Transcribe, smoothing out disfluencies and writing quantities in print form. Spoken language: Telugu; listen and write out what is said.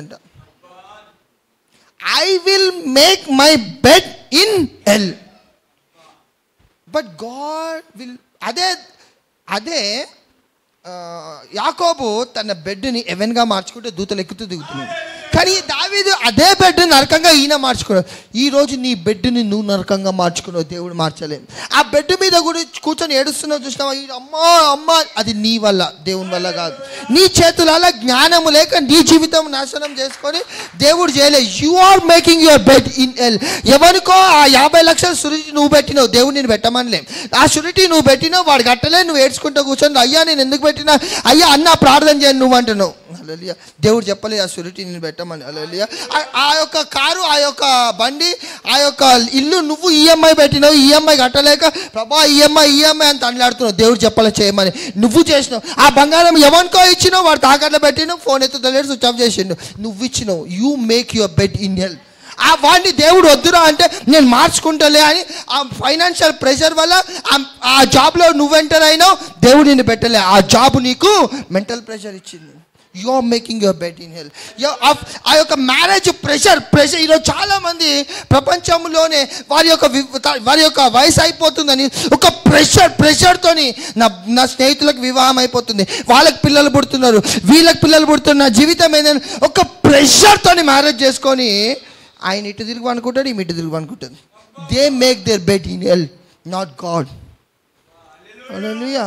అంట. I will make my bed in hell, but God will. అదే యాకోబు తన బెడ్ని హెవెన్గా మార్చుకుంటే దూతలు ఎక్కుతూ దిగుతున్నాడు. కానీ దావీదు అదే బెడ్ నరకంగా ఈయన మార్చుకున్నాడు. ఈరోజు నీ బెడ్ని నువ్వు నరకంగా మార్చుకున్నావు, దేవుడు మార్చలేదు. ఆ బెడ్ మీద కూడా కూర్చొని ఏడుస్తున్నావు చూసినావా, అమ్మా అమ్మా, అది నీ వల్ల, దేవుని వల్ల కాదు. నీ చేతుల జ్ఞానము లేక నీ జీవితం నాశనం చేసుకొని దేవుడు చేయలేదు. You are making your bed in hell. ఎవరికో ఆ 50 లక్షల షూరిటీ నువ్వు పెట్టినావు, దేవుడు నేను పెట్టమనిలే. ఆ షూరిటీ నువ్వు పెట్టినావు, వాడు కట్టలే, నువ్వు ఏడ్చుకుంటూ కూర్చొని అయ్యా నేను ఎందుకు పెట్టినా, అయ్యా అన్న ప్రార్థన చేయను నువ్వు అంటున్నావు. హల్లెలూయా. దేవుడు చెప్పలేదు ఆ షూరిటీ నేను పెట్టమని. హల్లెలూయా. ఆ యొక్క కారు, ఆ యొక్క బండి, ఆ యొక్క ఇల్లు నువ్వు ఈఎంఐ పెట్టినావు, ఈఎంఐ కట్టలేక ప్రభా ఈఎంఐ అని తనలాడుతున్నావు. దేవుడు చెప్పలే చేయమని, నువ్వు చేసినావు. ఆ బంగారం ఎవరికో ఇచ్చినావు, వాడు తాకట్లో పెట్టినావు, ఫోన్ ఎత్తుతలేడు, స్విచ్ ఆఫ్ చేసిండు, నువ్వు ఇచ్చినావు. You make your bed in hell. ఆ వాడిని దేవుడు వద్దురా అంటే నేను మార్చుకుంటలే అని ఆ ఫైనాన్షియల్ ప్రెషర్ వల్ల ఆ జాబ్లో నువ్వు ఎంటర్ అయినావు, దేవుడు నిన్ను పెట్టలే. ఆ జాబ్ నీకు మెంటల్ ప్రెషర్ ఇచ్చింది. You are making your bed in hell. ఆ యొక్క మ్యారేజ్ ప్రెషర్ ఈరోజు చాలామంది ప్రపంచంలోనే వారి యొక్క వయసు అయిపోతుందని ఒక ప్రెషర్తోని నా స్నేహితులకు వివాహం అయిపోతుంది, వాళ్ళకి పిల్లలు పుడుతున్నారు, వీళ్ళకి పిల్లలు పుడుతున్నారు, జీవితం ఏంటని ఒక ప్రెషర్తోని మ్యారేజ్ చేసుకొని ఆయన ఇటు తిరుగు అనుకుంటాడు, ఈమె ఇటు తిరుగు అనుకుంటుంది. They make their bed in hell, not God. Hallelujah.